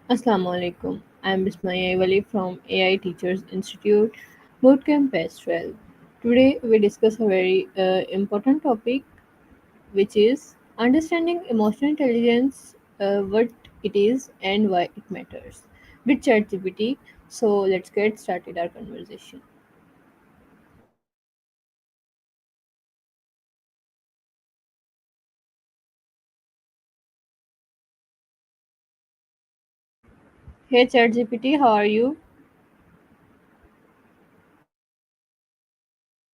Assalamu alaikum. I'm Bismaya Wali from AI Teachers Institute, Bootcamp Batch 12. Today we discuss a very important topic, which is understanding emotional intelligence, what it is and why it matters with ChatGPT. So let's get started our conversation. Hey ChatGPT, how are you?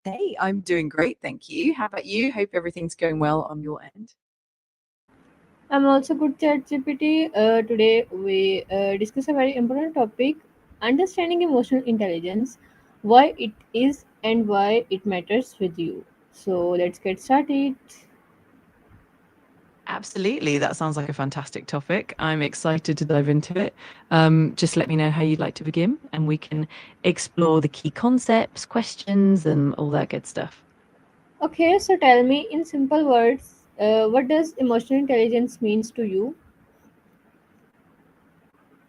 Hey, I'm doing great, thank you. How about you? Hope everything's going well on your end. I'm also good ChatGPT. Today we discuss a very important topic, understanding emotional intelligence, why it is and why it matters with you. So let's get started. Absolutely, that sounds like a fantastic topic. I'm excited to dive into it. Just let me know how you'd like to begin, and we can explore the key concepts, questions, and all that good stuff. Okay, so tell me in simple words, what does emotional intelligence means to you?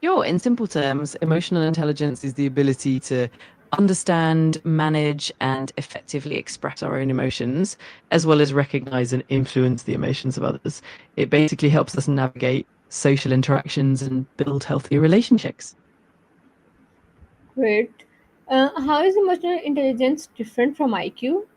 Sure, in simple terms, emotional intelligence is the ability to understand, manage, and effectively express our own emotions, as well as recognize and influence the emotions of others. It basically helps us navigate social interactions and build healthier relationships. Great. How is emotional intelligence different from IQ?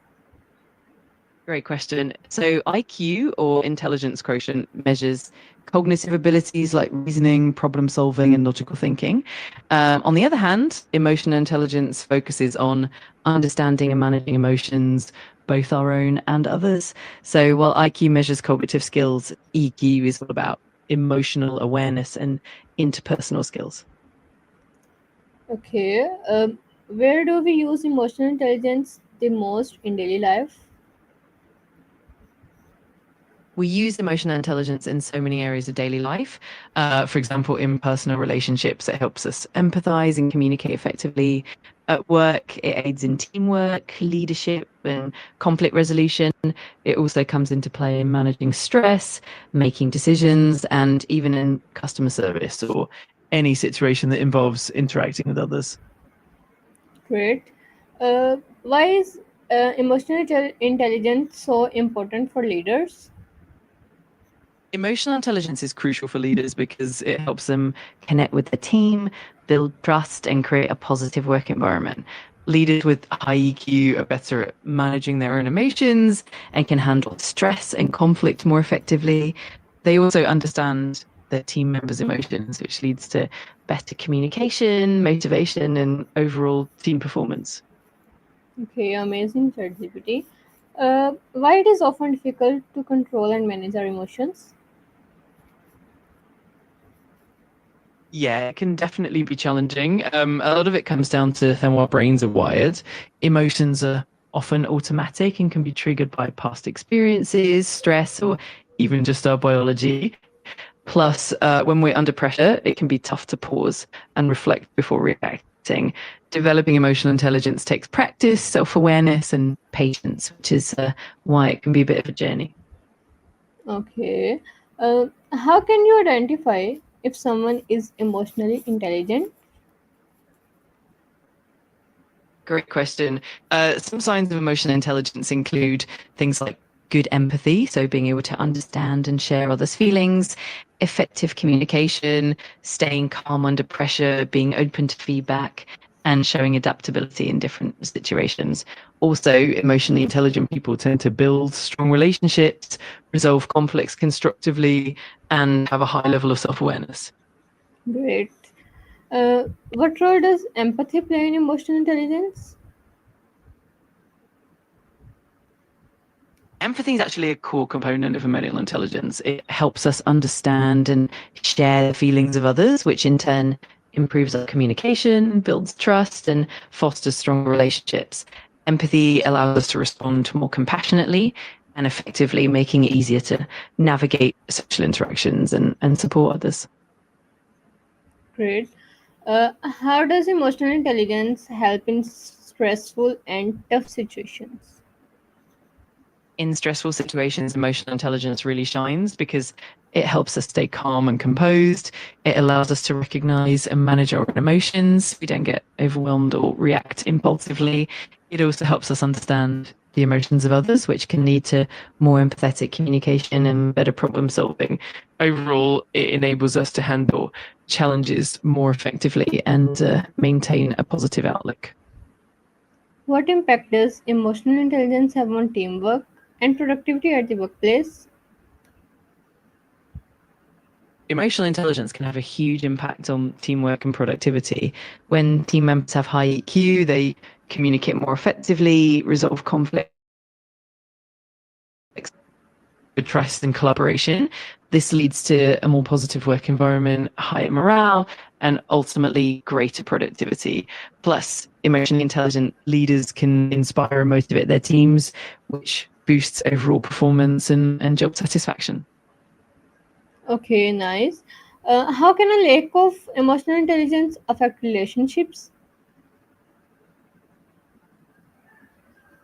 Great question. So, IQ or intelligence quotient measures cognitive abilities like reasoning, problem solving, and logical thinking. On the other hand, emotional intelligence focuses on understanding and managing emotions, both our own and others. So, while IQ measures cognitive skills, EQ is all about emotional awareness and interpersonal skills. Okay. Where do we use emotional intelligence the most in daily life? We use emotional intelligence in so many areas of daily life. For example, in personal relationships, it helps us empathize and communicate effectively. At work, it aids in teamwork, leadership, and conflict resolution. It also comes into play in managing stress, making decisions, and even in customer service or any situation that involves interacting with others. Great. Why is emotional intelligence so important for leaders? Emotional intelligence is crucial for leaders because it helps them connect with the team, build trust, and create a positive work environment. Leaders with high EQ are better at managing their own emotions and can handle stress and conflict more effectively. They also understand their team members' emotions, which leads to better communication, motivation, and overall team performance. Okay, amazing, ChatGPT. Why it is often difficult to control and manage our emotions? Yeah, it can definitely be challenging. A lot of it comes down to how our brains are wired. Emotions are often automatic and can be triggered by past experiences, stress, or even just our biology. Plus, when we're under pressure, it can be tough to pause and reflect before reacting. Developing emotional intelligence takes practice, self awareness, and patience, which is why it can be a bit of a journey. Okay. How can you identify if someone is emotionally intelligent? Great question. Some signs of emotional intelligence include things like good empathy, so being able to understand and share others' feelings, effective communication, staying calm under pressure, being open to feedback, and showing adaptability in different situations. Also, emotionally intelligent people tend to build strong relationships, resolve conflicts constructively, and have a high level of self awareness. Great. What role does empathy play in emotional intelligence? Empathy is actually a core component of emotional intelligence. It helps us understand and share the feelings of others, which in turn improves our communication, builds trust, and fosters strong relationships. Empathy allows us to respond more compassionately and effectively, making it easier to navigate social interactions and support others. Great. How does emotional intelligence help in stressful and tough situations? in stressful situations, emotional intelligence really shines because it helps us stay calm and composed. It allows us to recognize and manage our own emotions. We don't get overwhelmed or react impulsively. It also helps us understand the emotions of others, which can lead to more empathetic communication and better problem solving. Overall, it enables us to handle challenges more effectively and maintain a positive outlook. What impact does emotional intelligence have on teamwork and productivity at the workplace? Emotional intelligence can have a huge impact on teamwork and productivity. When team members have high EQ, they communicate more effectively, resolve conflicts with trust and collaboration. This leads to a more positive work environment, higher morale, and ultimately greater productivity. Plus, emotionally intelligent leaders can inspire and motivate their teams, which boosts overall performance and job satisfaction. Okay, nice. How can a lack of emotional intelligence affect relationships?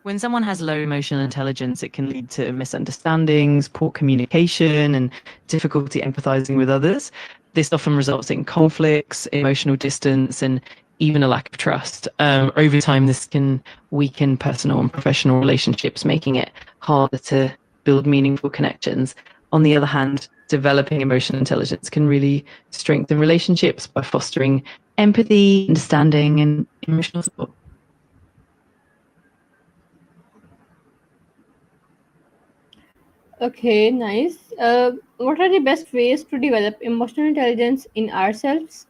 When someone has low emotional intelligence, it can lead to misunderstandings, poor communication, and difficulty empathizing with others. This often results in conflicts, emotional distance, and even a lack of trust. Over time, this can weaken personal and professional relationships, making it harder to build meaningful connections. On the other hand, developing emotional intelligence can really strengthen relationships by fostering empathy, understanding, and emotional support. Okay, nice. What are the best ways to develop emotional intelligence in ourselves?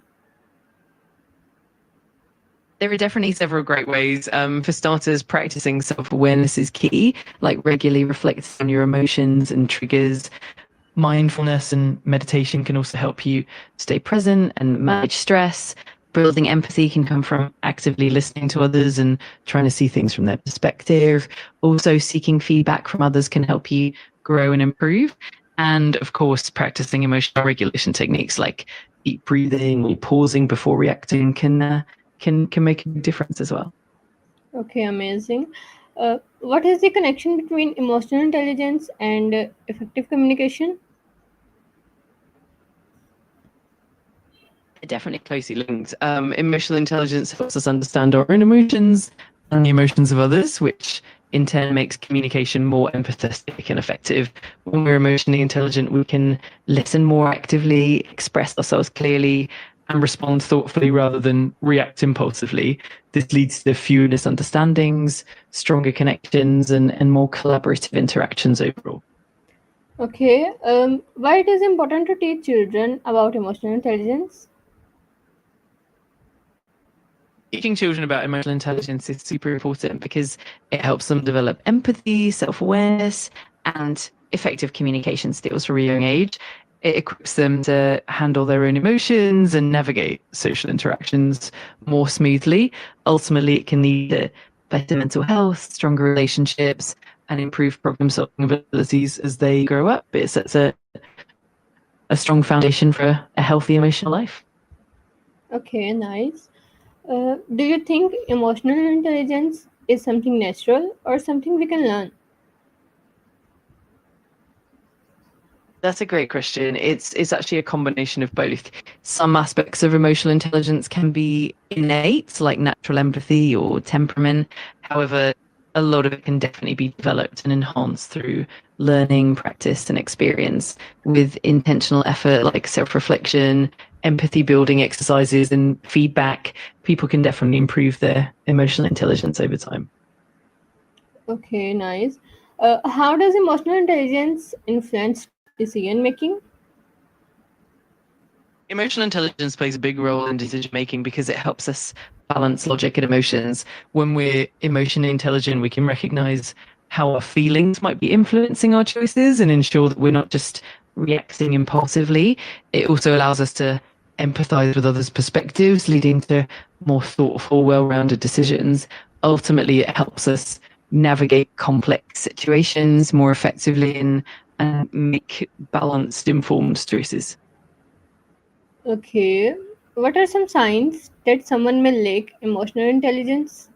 There are definitely several great ways. For starters, practicing self awareness is key, like regularly reflecting on your emotions and triggers. Mindfulness and meditation can also help you stay present and manage stress. Building empathy can come from actively listening to others and trying to see things from their perspective. Also, seeking feedback from others can help you grow and improve. And of course, practicing emotional regulation techniques like deep breathing or pausing before reacting can make a big difference as well. Okay, amazing. What is the connection between emotional intelligence and effective communication? Definitely closely linked. Emotional intelligence helps us understand our own emotions and the emotions of others, which in turn makes communication more empathetic and effective. When we're emotionally intelligent, we can listen more actively, express ourselves clearly, and respond thoughtfully rather than react impulsively. This leads to fewer misunderstandings, stronger connections, and more collaborative interactions overall. Okay, why it is important to teach children about emotional intelligence? Teaching children about emotional intelligence is super important because it helps them develop empathy, self awareness, and effective communication skills from a young age. It equips them to handle their own emotions and navigate social interactions more smoothly. Ultimately, it can lead to better mental health, stronger relationships, and improved problem solving abilities as they grow up. It sets a strong foundation for a healthy emotional life. Okay, nice. Do you think emotional intelligence is something natural or something we can learn? That's a great question. It's actually a combination of both. Some aspects of emotional intelligence can be innate, like natural empathy or temperament. However, a lot of it can definitely be developed and enhanced through learning, practice, and experience with intentional effort like self-reflection, empathy building exercises, and feedback. People can definitely improve their emotional intelligence over time. Okay, nice. How does emotional intelligence influence decision making? Emotional intelligence plays a big role in decision making because it helps us balance logic and emotions. When we're emotionally intelligent, we can recognize how our feelings might be influencing our choices and ensure that we're not just reacting impulsively. It also allows us to empathize with others' perspectives, leading to more thoughtful, well rounded decisions. Ultimately, it helps us navigate complex situations more effectively and make balanced, informed choices. Okay, what are some signs that someone may lack emotional intelligence?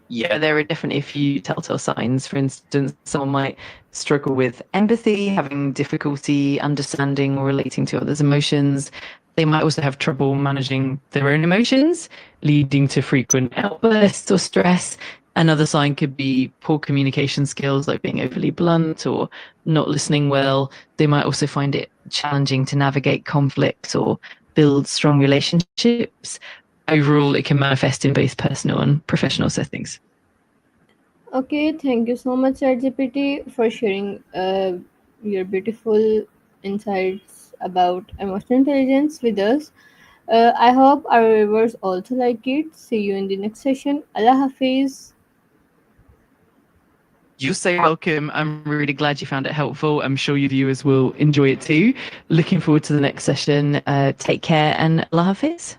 Yeah, there are definitely a few telltale signs. For instance, someone might struggle with empathy, having difficulty understanding or relating to others' emotions. They might also have trouble managing their own emotions, leading to frequent outbursts or stress. Another sign could be poor communication skills, like being overly blunt or not listening well. They might also find it challenging to navigate conflicts or build strong relationships. Overall, it can manifest in both personal and professional settings. Okay, thank you so much, ChatGPT, for sharing your beautiful insights about emotional intelligence with us. I hope our viewers also like it. See you in the next session. Allah Hafiz. You're so welcome. I'm really glad you found it helpful. I'm sure your viewers will enjoy it too. Looking forward to the next session. Take care and Allah Hafiz.